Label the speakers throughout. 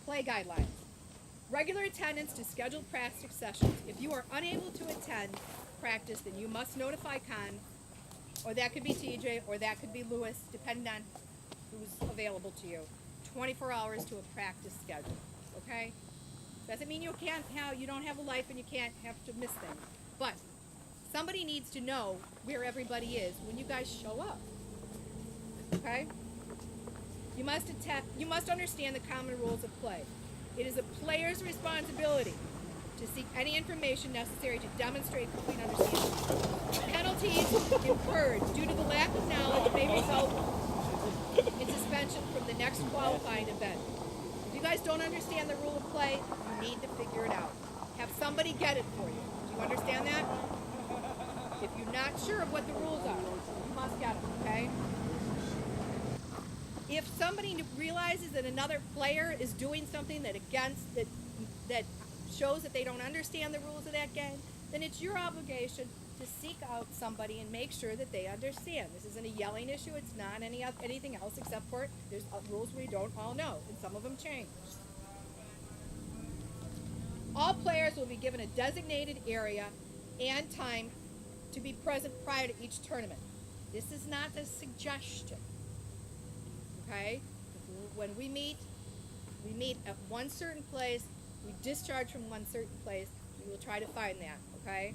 Speaker 1: Play guidelines. Regular attendance to scheduled practice sessions. If you are unable to attend practice, then you must notify Con, or that could be TJ, or that could be Lewis, depending on who's available to you. 24 hours to a practice schedule, okay? Doesn't mean you don't have a life and you can't have to miss things. But somebody needs to know where everybody is when you guys show up, okay? You must understand the common rules of play. It is a player's responsibility to seek any information necessary to demonstrate complete understanding. Penalties incurred due to the lack of knowledge may result in suspension from the next qualifying event. If you guys don't understand the rule of play, you need to figure it out. Have somebody get it for you. Do you understand that? If you're not sure of what the rules are, you must get them, okay? If somebody realizes that another player is doing something that shows that they don't understand the rules of that game, then it's your obligation to seek out somebody and make sure that they understand. This isn't a yelling issue. It's not anything else except for there's rules we don't all know, and some of them change. All players will be given a designated area and time to be present prior to each tournament. This is not a suggestion. Okay? When we meet at one certain place, we discharge from one certain place. We will try to find that, okay?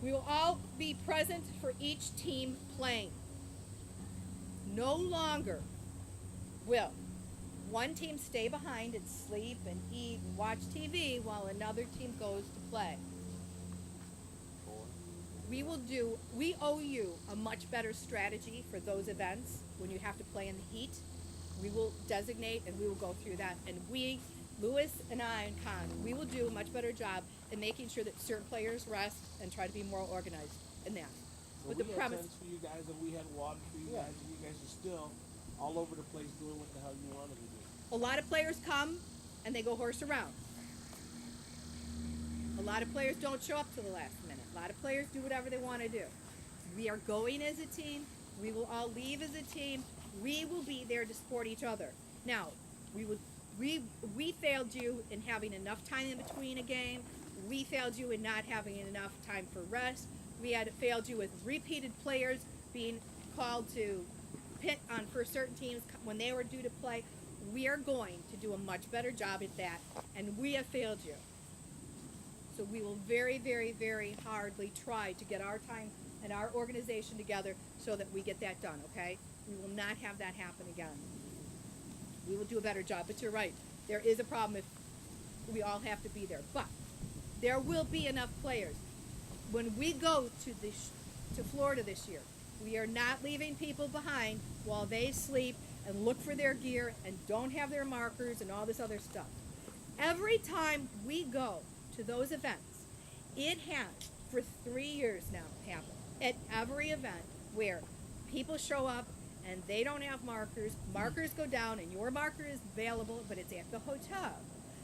Speaker 1: We will all be present for each team playing. No longer will one team stay behind and sleep and eat and watch TV while another team goes to play. We owe you a much better strategy for those events when you have to play in the heat. We will designate and we will go through that. And we, Lewis and I and Con, we will do a much better job in making sure that certain players rest and try to be more organized in that.
Speaker 2: So
Speaker 1: With
Speaker 2: we
Speaker 1: the
Speaker 2: had
Speaker 1: premise,
Speaker 2: tents for you guys and we had water for you guys and you guys are still all over the place doing what the hell you wanted to do.
Speaker 1: a lot of players come and they go horse around. A lot of players don't show up till the last minute. A lot of players do whatever they want to do. We are going as a team. We will all leave as a team. We will be there to support each other. Now, we failed you in having enough time in between a game. We failed you in not having enough time for rest. We had failed you with repeated players being called to pit on for certain teams when they were due to play. We are going to do a much better job at that, and we have failed you. So we will very, very, very hardly try to get our time and our organization together so that we get that done, okay? We will not have that happen again. We will do a better job, but you're right. There is a problem if we all have to be there. But there will be enough players. When we go to Florida this year, we are not leaving people behind while they sleep and look for their gear and don't have their markers and all this other stuff. Every time we go to those events, it has for 3 years now happened at every event where people show up and they don't have markers. Markers go down and your marker is available, but it's at the hotel.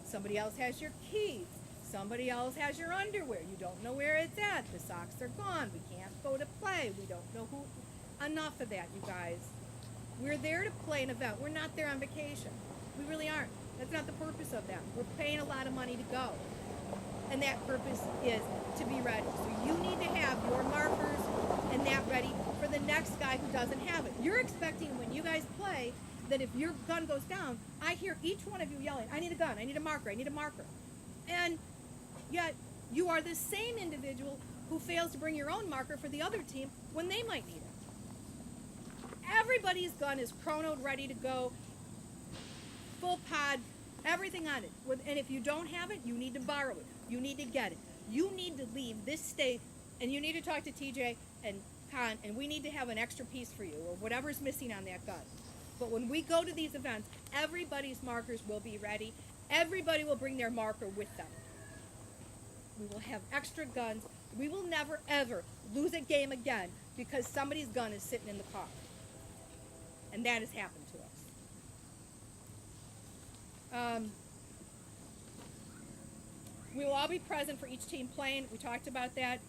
Speaker 1: Somebody else has your keys. Somebody else has your underwear. You don't know where it's at. The socks are gone. We can't go to play. We don't know who. Enough of that, you guys. We're there to play an event. We're not there on vacation. We really aren't. That's not the purpose of that. We're paying a lot of money to go. And that purpose is to be ready. So you need to have your markers and that ready for the next guy who doesn't have it. You're expecting when you guys play that if your gun goes down, I hear each one of you yelling, I need a gun, I need a marker, I need a marker. And yet you are the same individual who fails to bring your own marker for the other team when they might need it. Everybody's gun is chronoed, ready to go, full pod, everything on it. And if you don't have it, you need to borrow it. You need to get it. You need to leave this state, and you need to talk to TJ and Con, and we need to have an extra piece for you, or whatever's missing on that gun. But when we go to these events, everybody's markers will be ready. Everybody will bring their marker with them. We will have extra guns. We will never, ever lose a game again because somebody's gun is sitting in the car. And that has happened to us. We will all be present for each team playing. We talked about that.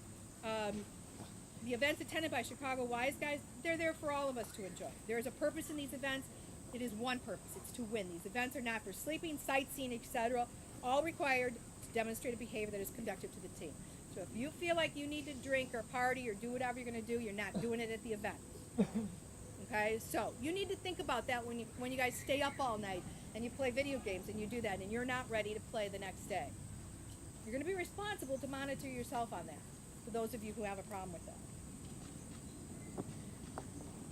Speaker 1: The events attended by Chicago Wise Guys, they're there for all of us to enjoy. There is a purpose in these events. It is one purpose. It's to win. These events are not for sleeping, sightseeing, etc. All required to demonstrate a behavior that is conductive to the team. So if you feel like you need to drink or party or do whatever you're going to do, you're not doing it at the event. Okay? So you need to think about that when you guys stay up all night and you play video games and you do that and you're not ready to play the next day. You're going to be responsible to monitor yourself on that, for those of you who have a problem with that.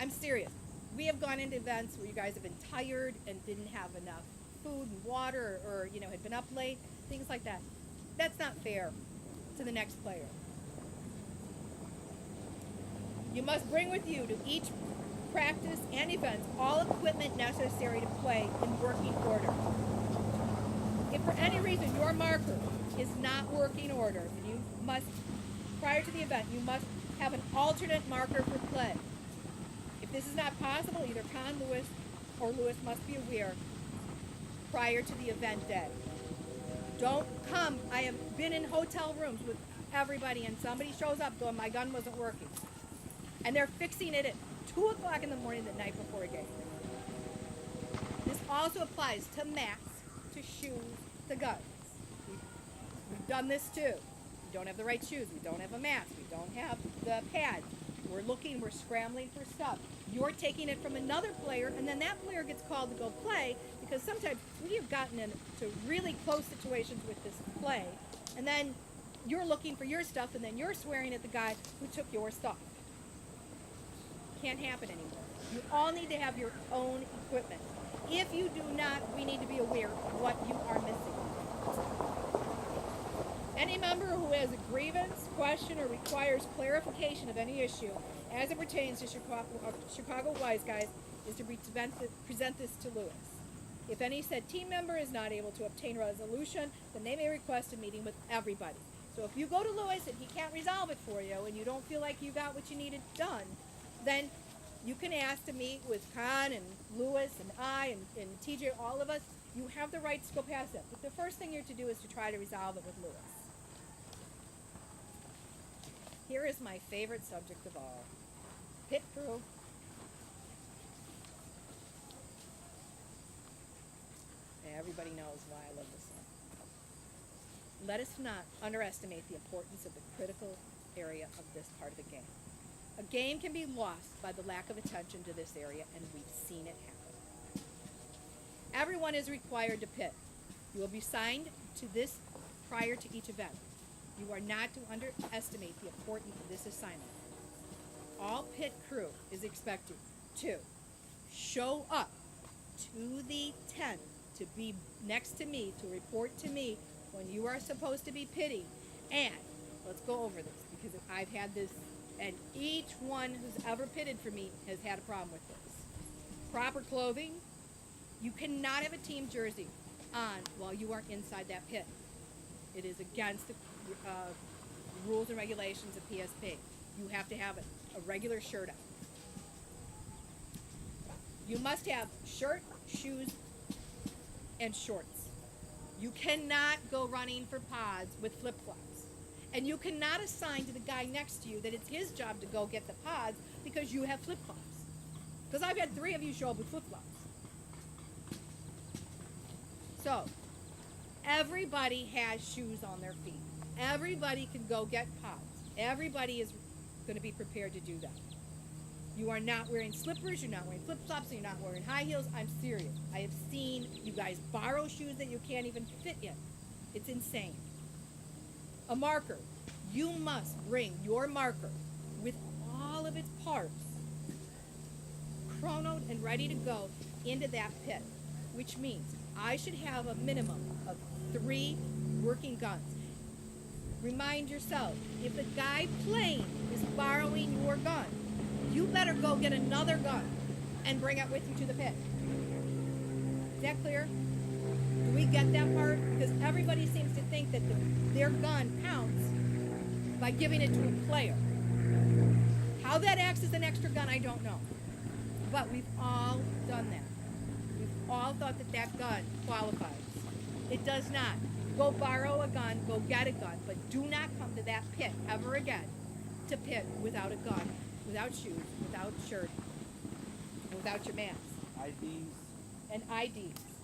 Speaker 1: I'm serious. We have gone into events where you guys have been tired and didn't have enough food and water, or had been up late, things like that. That's not fair to the next player. You must bring with you to each practice and event all equipment necessary to play in working order. If for any reason your marker is not working order, you must, prior to the event, you must have an alternate marker for play. If this is not possible, either Con Lewis or Lewis must be aware prior to the event day. Don't come. I have been in hotel rooms with everybody and somebody shows up going, my gun wasn't working. And they're fixing it at 2 o'clock in the morning the night before a game. This also applies to masks, to shoes, to guns. We've done this too. We don't have the right shoes. We don't have a mask. We don't have the pads. We're looking, we're scrambling for stuff. You're taking it from another player, and then that player gets called to go play, because sometimes we have gotten into really close situations with this play, and then you're looking for your stuff, and then you're swearing at the guy who took your stuff. Can't happen anymore. You all need to have your own equipment. If you do not, we need to be aware of what you are missing. Any member who has a grievance, question, or requires clarification of any issue as it pertains to Chicago Wise Guys is to present this to Lewis. If any said team member is not able to obtain a resolution, then they may request a meeting with everybody. So if you go to Lewis and he can't resolve it for you and you don't feel like you got what you needed done, then you can ask to meet with Con and Lewis and I and TJ, all of us. You have the right to go past that. But the first thing you're to do is to try to resolve it with Lewis. Here is my favorite subject of all. Pit crew. Everybody knows why I love this one. Let us not underestimate the importance of the critical area of this part of the game. A game can be lost by the lack of attention to this area, and we've seen it happen. Everyone is required to pit. You will be signed to this prior to each event. You are not to underestimate the importance of this assignment. All pit crew is expected to show up to the tent, to be next to me, to report to me when you are supposed to be pitting. And let's go over this, because I've had this, and each one who's ever pitted for me has had a problem with this. Proper clothing. You cannot have a team jersey on while you are inside that pit. It is against the rules and regulations of PSP. You have to have a regular shirt on. You must have shirt, shoes, and shorts. You cannot go running for pods with flip-flops. And you cannot assign to the guy next to you that it's his job to go get the pods because you have flip-flops. Because I've had 3 of you show up with flip-flops. So, everybody has shoes on their feet. Everybody can go get pods. Everybody is going to be prepared to do that. You are not wearing slippers, you're not wearing flip-flops, you're not wearing high heels. I'm serious. I have seen you guys borrow shoes that you can't even fit in. It's insane. A marker. You must bring your marker with all of its parts chronoed and ready to go into that pit, which means I should have a minimum of 3 working guns. Remind yourself, if the guy playing is borrowing your gun, you better go get another gun and bring it with you to the pit. Is that clear? Do we get that part? Because everybody seems to think that their gun counts by giving it to a player. How that acts as an extra gun, I don't know. But we've all done that. We've all thought that that gun qualifies. It does not. Go borrow a gun, go get a gun, but do not come to that pit ever again to pit without a gun, without shoes, without shirt, without your mask.
Speaker 2: IDs.
Speaker 1: and IDs.